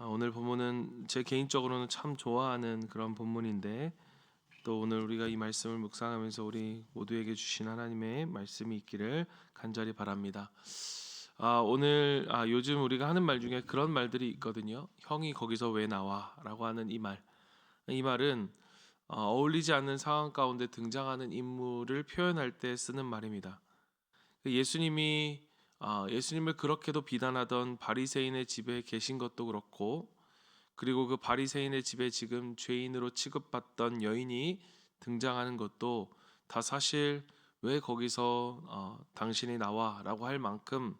오늘 본문은 제 개인적으로는 참 좋아하는 그런 본문인데, 또 오늘 우리가 이 말씀을 묵상하면서 우리 모두에게 주신 하나님의 말씀이 있기를 간절히 바랍니다. 오늘 요즘 우리가 하는 말 중에 그런 말들이 있거든요. 형이 거기서 왜 나와라고 하는 이 말. 이 말은 어울리지 않는 상황 가운데 등장하는 인물을 표현할 때 쓰는 말입니다. 예수님을 그렇게도 비난하던 바리새인의 집에 계신 것도 그렇고, 그리고 그 바리새인의 집에 지금 죄인으로 취급받던 여인이 등장하는 것도 다 사실 왜 거기서 당신이 나와라고 할 만큼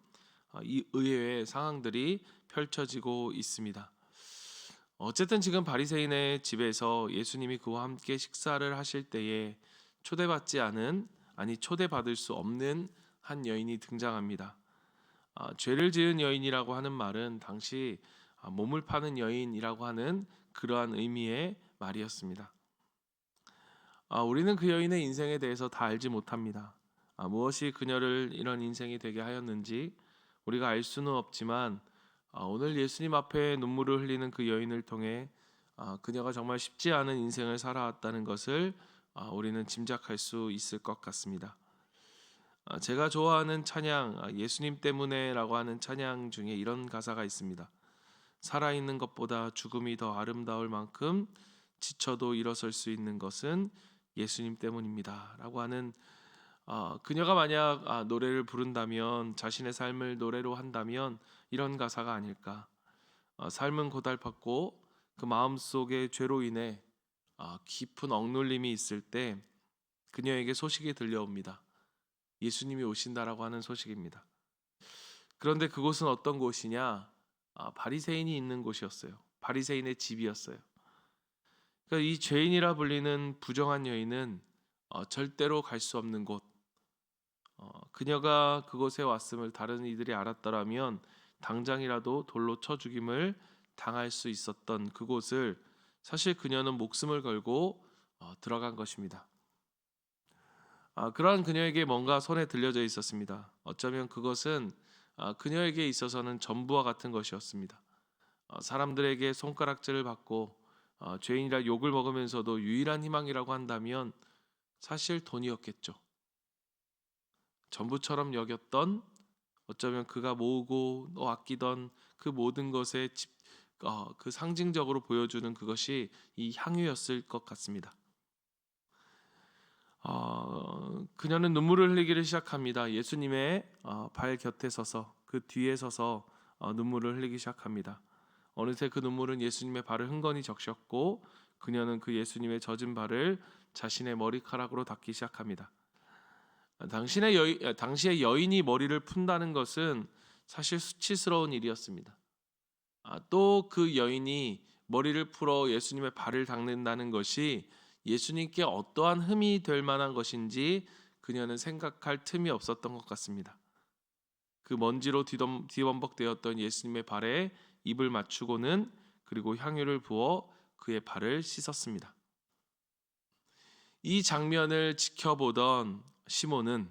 이 의외의 상황들이 펼쳐지고 있습니다. 어쨌든 지금 바리새인의 집에서 예수님이 그와 함께 식사를 하실 때에 초대받지 않은, 아니 초대받을 수 없는 한 여인이 등장합니다. 죄를 지은 여인이라고 하는 말은 당시 몸을 파는 여인이라고 하는 그러한 의미의 말이었습니다. 우리는 그 여인의 인생에 대해서 다 알지 못합니다. 무엇이 그녀를 이런 인생이 되게 하였는지 우리가 알 수는 없지만, 오늘 예수님 앞에 눈물을 흘리는 그 여인을 통해 그녀가 정말 쉽지 않은 인생을 살아왔다는 것을 우리는 짐작할 수 있을 것 같습니다. 제가 좋아하는 찬양, 예수님 때문에라고 하는 찬양 중에 이런 가사가 있습니다. 살아있는 것보다 죽음이 더 아름다울 만큼 지쳐도 일어설 수 있는 것은 예수님 때문입니다 라고 하는, 그녀가 만약 노래를 부른다면, 자신의 삶을 노래로 한다면 이런 가사가 아닐까. 삶은 고달팠고 그 마음속에 죄로 인해 깊은 억눌림이 있을 때 그녀에게 소식이 들려옵니다. 예수님이 오신다라고 하는 소식입니다. 그런데 그곳은 어떤 곳이냐? 바리새인이 있는 곳이었어요. 바리새인의 집이었어요. 그러니까 이 죄인이라 불리는 부정한 여인은 절대로 갈 수 없는 곳. 그녀가 그곳에 왔음을 다른 이들이 알았더라면 당장이라도 돌로 쳐 죽임을 당할 수 있었던 그곳을 사실 그녀는 목숨을 걸고 들어간 것입니다. 그러한 그녀에게 뭔가 손에 들려져 있었습니다. 어쩌면 그것은 그녀에게 있어서는 전부와 같은 것이었습니다. 사람들에게 손가락질을 받고 죄인이라 욕을 먹으면서도 유일한 희망이라고 한다면 사실 돈이었겠죠. 전부처럼 여겼던, 어쩌면 그가 모으고 또 아끼던 그 모든 것의 그 상징적으로 보여주는 그것이 이 향유였을 것 같습니다. 그녀는 눈물을 흘리기를 시작합니다. 예수님의 발 곁에 서서, 그 뒤에 서서 눈물을 흘리기 시작합니다. 어느새 그 눈물은 예수님의 발을 흥건히 적셨고, 그녀는 그 예수님의 젖은 발을 자신의 머리카락으로 닦기 시작합니다. 당시의 여인이 머리를 푼다는 것은 사실 수치스러운 일이었습니다. 또 그 여인이 머리를 풀어 예수님의 발을 닦는다는 것이 예수님께 어떠한 흠이 될 만한 것인지 그녀는 생각할 틈이 없었던 것 같습니다. 그 먼지로 뒤범벅되었던 예수님의 발에 입을 맞추고는, 그리고 향유를 부어 그의 발을 씻었습니다. 이 장면을 지켜보던 시몬은,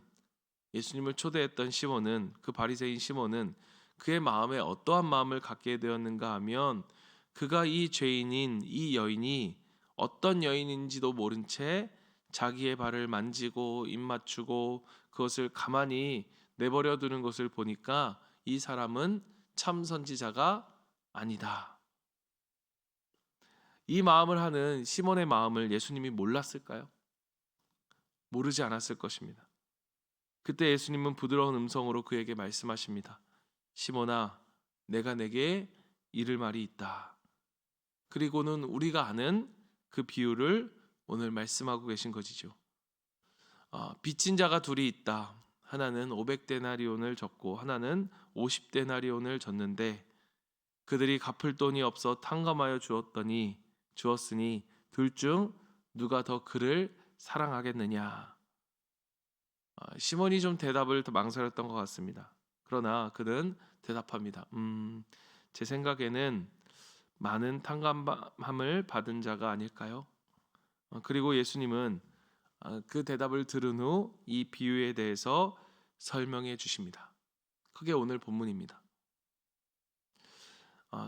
예수님을 초대했던 시몬은, 그 바리새인 시몬은 그의 마음에 어떠한 마음을 갖게 되었는가 하면, 그가 이 죄인인 이 여인이 어떤 여인인지도 모른 채 자기의 발을 만지고 입 맞추고 그것을 가만히 내버려 두는 것을 보니까 이 사람은 참 선지자가 아니다. 이 마음을 하는 시몬의 마음을 예수님이 몰랐을까요? 모르지 않았을 것입니다. 그때 예수님은 부드러운 음성으로 그에게 말씀하십니다. 시몬아, 내가 내게 이를 말이 있다. 그리고는 우리가 아는 그 비유를 오늘 말씀하고 계신 것이죠. 빚진 자가 둘이 있다. 하나는 500데나리온을 졌고 하나는 50데나리온을 졌는데, 그들이 갚을 돈이 없어 탕감하여 주었으니 둘 중 누가 더 그를 사랑하겠느냐. 시몬이 좀 대답을 더 망설였던 것 같습니다. 그러나 그는 대답합니다. 제 생각에는 많은 탕감함을 받은 자가 아닐까요? 그리고 예수님은 그 대답을 들은 후 이 비유에 대해서 설명해 주십니다. 그게 오늘 본문입니다.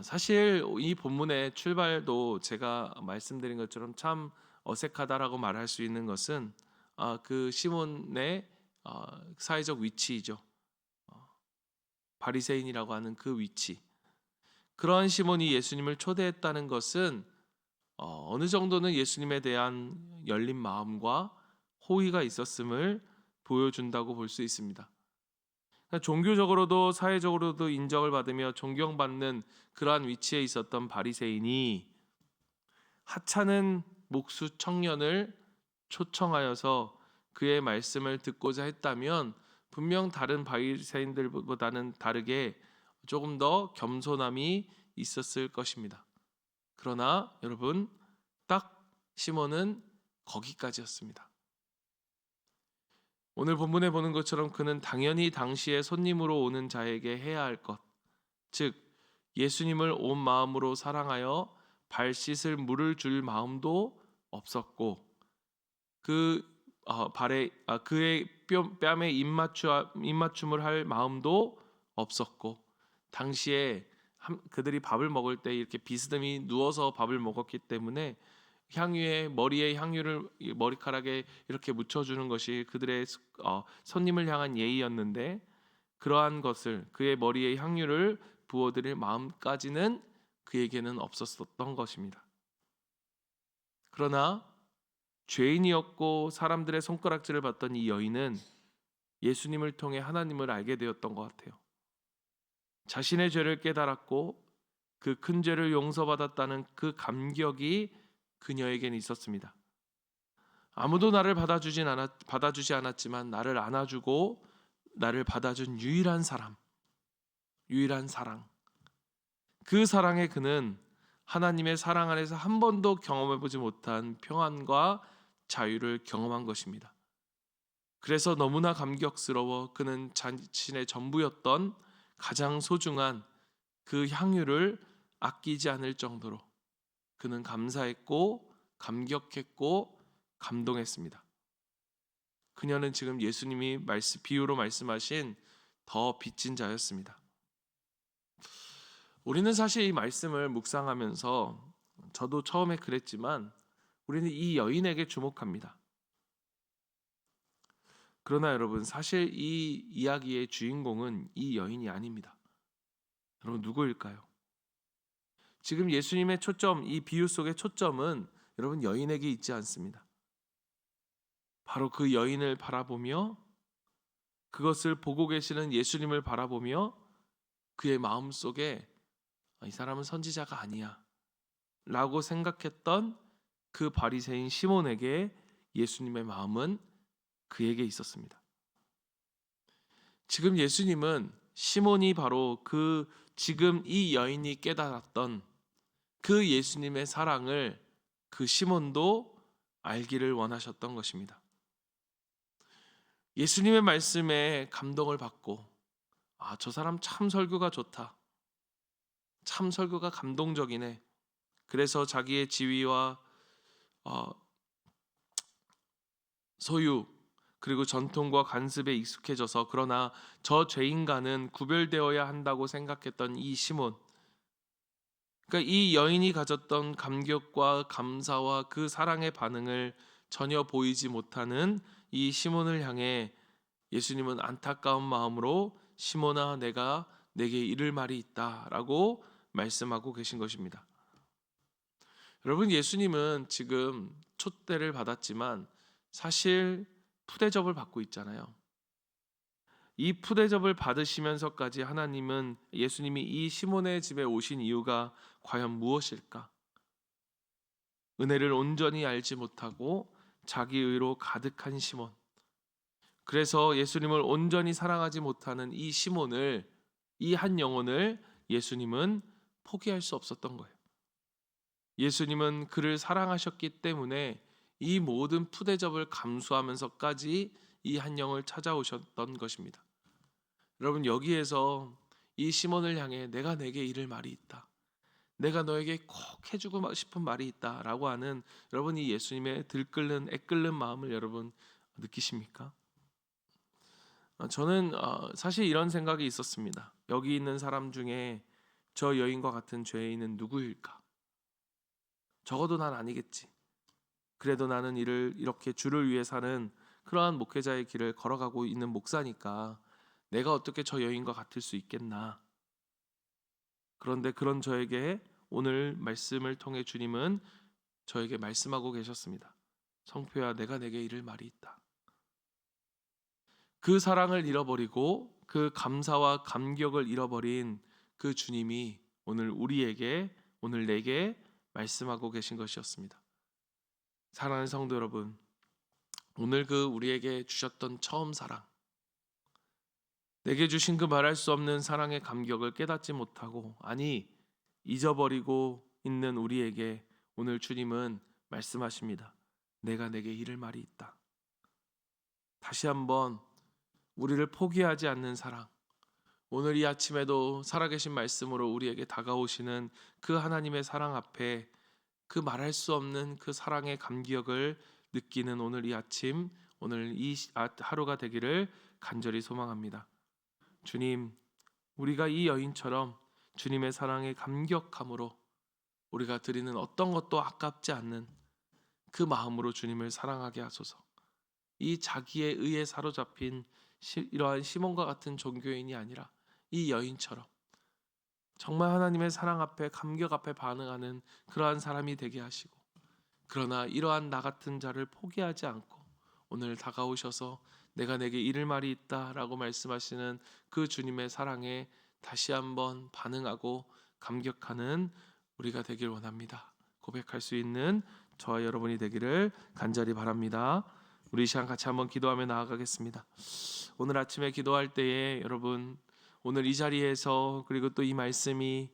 사실 이 본문의 출발도 제가 말씀드린 것처럼 참 어색하다라고 말할 수 있는 것은 그 시몬의 사회적 위치이죠. 바리새인이라고 하는 그 위치. 그러한 시몬이 예수님을 초대했다는 것은 어느 정도는 예수님에 대한 열린 마음과 호의가 있었음을 보여준다고 볼 수 있습니다. 그러니까 종교적으로도 사회적으로도 인정을 받으며 존경받는 그러한 위치에 있었던 바리새인이 하찮은 목수 청년을 초청하여서 그의 말씀을 듣고자 했다면 분명 다른 바리새인들보다는 다르게 조금 더 겸손함이 있었을 것입니다. 그러나 여러분, 딱 시몬은 거기까지였습니다. 오늘 본문에 보는 것처럼 그는 당연히 당시에 손님으로 오는 자에게 해야 할 것, 즉 예수님을 온 마음으로 사랑하여 발 씻을 물을 줄 마음도 없었고 그의 뺨에 입맞춤을 할 마음도 없었고, 당시에 그들이 밥을 먹을 때 이렇게 비스듬히 누워서 밥을 먹었기 때문에 머리에 향유를 머리카락에 이렇게 묻혀주는 것이 그들의 손님을 향한 예의였는데, 그러한 것을 그의 머리에 향유를 부어드릴 마음까지는 그에게는 없었던 것입니다. 그러나 죄인이었고 사람들의 손가락질을 받던 이 여인은 예수님을 통해 하나님을 알게 되었던 것 같아요. 자신의 죄를 깨달았고 그 큰 죄를 용서받았다는 그 감격이 그녀에게는 있었습니다. 아무도 나를 받아주지 않았지만 나를 안아주고 나를 받아준 유일한 사람, 유일한 사랑. 그 사랑에 그는 하나님의 사랑 안에서 한 번도 경험해보지 못한 평안과 자유를 경험한 것입니다. 그래서 너무나 감격스러워 그는 자신의 전부였던 가장 소중한 그 향유를 아끼지 않을 정도로 그는 감사했고 감격했고 감동했습니다. 그녀는 지금 예수님이 비유로 말씀하신 더 빚진 자였습니다. 우리는 사실 이 말씀을 묵상하면서 저도 처음에 그랬지만 우리는 이 여인에게 주목합니다. 그러나 여러분, 사실 이 이야기의 주인공은 이 여인이 아닙니다. 여러분, 누구일까요? 지금 예수님의 초점, 이 비유 속의 초점은 여러분 여인에게 있지 않습니다. 바로 그 여인을 바라보며 그것을 보고 계시는 예수님을 바라보며 그의 마음속에 이 사람은 선지자가 아니야 라고 생각했던 그 바리새인 시몬에게 예수님의 마음은 그에게 있었습니다. 지금 예수님은 시몬이 바로 지금 이 여인이 깨달았던 그 예수님의 사랑을 그 시몬도 알기를 원하셨던 것입니다. 예수님의 말씀에 감동을 받고 저 사람 참 설교가 좋다. 참 설교가 감동적이네. 그래서 자기의 지위와 소유 그리고 전통과 관습에 익숙해져서 그러나 저 죄인과는 구별되어야 한다고 생각했던 이 시몬, 그러니까 이 여인이 가졌던 감격과 감사와 그 사랑의 반응을 전혀 보이지 못하는 이 시몬을 향해 예수님은 안타까운 마음으로 시몬아 내게 이를 말이 있다라고 말씀하고 계신 것입니다. 여러분, 예수님은 지금 촛대를 받았지만 사실 푸대접을 받고 있잖아요. 이 푸대접을 받으시면서까지 예수님이 이 시몬의 집에 오신 이유가 과연 무엇일까? 은혜를 온전히 알지 못하고 자기 의로 가득한 시몬. 그래서 예수님을 온전히 사랑하지 못하는 이 시몬을, 이 한 영혼을 예수님은 포기할 수 없었던 거예요. 예수님은 그를 사랑하셨기 때문에 이 모든 푸대접을 감수하면서까지 이 한 영을 찾아오셨던 것입니다. 여러분, 여기에서 이 시몬을 향해 내게 이를 말이 있다. 내가 너에게 꼭 해주고 싶은 말이 있다라고 하는 여러분 이 예수님의 애끓는 마음을 여러분 느끼십니까? 저는 사실 이런 생각이 있었습니다. 여기 있는 사람 중에 저 여인과 같은 죄인은 누구일까? 적어도 난 아니겠지. 그래도 나는 이렇게 주를 위해 사는 그러한 목회자의 길을 걸어가고 있는 목사니까 내가 어떻게 저 여인과 같을 수 있겠나. 그런데 그런 저에게 오늘 말씀을 통해 주님은 저에게 말씀하고 계셨습니다. 성표야, 내가 내게 이를 말이 있다. 그 사랑을 잃어버리고 그 감사와 감격을 잃어버린 그 주님이 오늘 우리에게, 오늘 내게 말씀하고 계신 것이었습니다. 사랑하는 성도 여러분, 오늘 그 우리에게 주셨던 처음 사랑, 내게 주신 그 말할 수 없는 사랑의 감격을 깨닫지 못하고, 아니 잊어버리고 있는 우리에게 오늘 주님은 말씀하십니다. 내가 내게 이를 말이 있다. 다시 한번 우리를 포기하지 않는 사랑, 오늘 이 아침에도 살아계신 말씀으로 우리에게 다가오시는 그 하나님의 사랑 앞에 그 말할 수 없는 그 사랑의 감격을 느끼는 오늘 이 아침, 오늘 이 하루가 되기를 간절히 소망합니다. 주님, 우리가 이 여인처럼 주님의 사랑에 감격함으로 우리가 드리는 어떤 것도 아깝지 않는 그 마음으로 주님을 사랑하게 하소서. 이 자기의 의에 사로잡힌 이러한 시몬과 같은 종교인이 아니라 이 여인처럼 정말 하나님의 사랑 앞에, 감격 앞에 반응하는 그러한 사람이 되게 하시고, 그러나 이러한 나 같은 자를 포기하지 않고 오늘 다가오셔서 내가 내게 이를 말이 있다라고 말씀하시는 그 주님의 사랑에 다시 한번 반응하고 감격하는 우리가 되길 원합니다. 고백할 수 있는 저와 여러분이 되기를 간절히 바랍니다. 우리 이 시간 같이 한번 기도하며 나아가겠습니다. 오늘 아침에 기도할 때에 여러분, 오늘 이 자리에서, 그리고 또 이 말씀이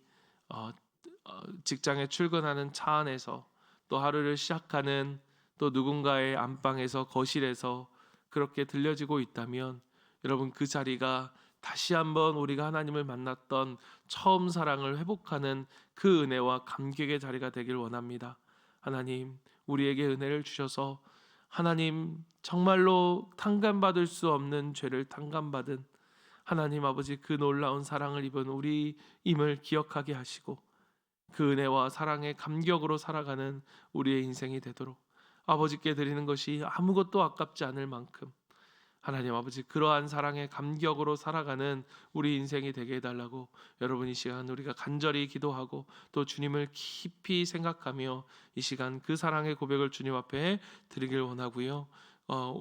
직장에 출근하는 차 안에서, 또 하루를 시작하는 또 누군가의 안방에서, 거실에서 그렇게 들려지고 있다면 여러분, 그 자리가 다시 한번 우리가 하나님을 만났던 처음 사랑을 회복하는 그 은혜와 감격의 자리가 되길 원합니다. 하나님, 우리에게 은혜를 주셔서 하나님, 정말로 탕감받을 수 없는 죄를 탕감받은 하나님 아버지, 그 놀라운 사랑을 입은 우리임을 기억하게 하시고 그 은혜와 사랑의 감격으로 살아가는 우리의 인생이 되도록 아버지께 드리는 것이 아무것도 아깝지 않을 만큼 하나님 아버지, 그러한 사랑의 감격으로 살아가는 우리 인생이 되게 해달라고 여러분, 이 시간 우리가 간절히 기도하고 또 주님을 깊이 생각하며 이 시간 그 사랑의 고백을 주님 앞에 드리길 원하고요.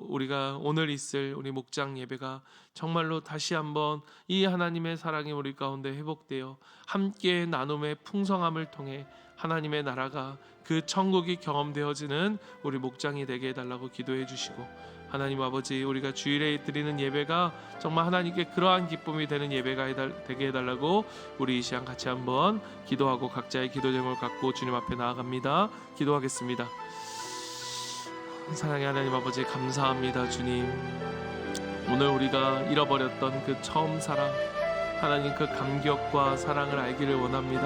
우리가 오늘 있을 우리 목장 예배가 정말로 다시 한번 이 하나님의 사랑이 우리 가운데 회복되어 함께 나눔의 풍성함을 통해 하나님의 나라가, 그 천국이 경험되어지는 우리 목장이 되게 해달라고 기도해 주시고, 하나님 아버지, 우리가 주일에 드리는 예배가 정말 하나님께 그러한 기쁨이 되는 예배가 되게 해달라고 우리 이 시간 같이 한번 기도하고 각자의 기도 제목을 갖고 주님 앞에 나아갑니다. 기도하겠습니다. 사랑의 하나님 아버지, 감사합니다. 주님, 오늘 우리가 잃어버렸던 그 처음 사랑, 하나님 그 감격과 사랑을 알기를 원합니다.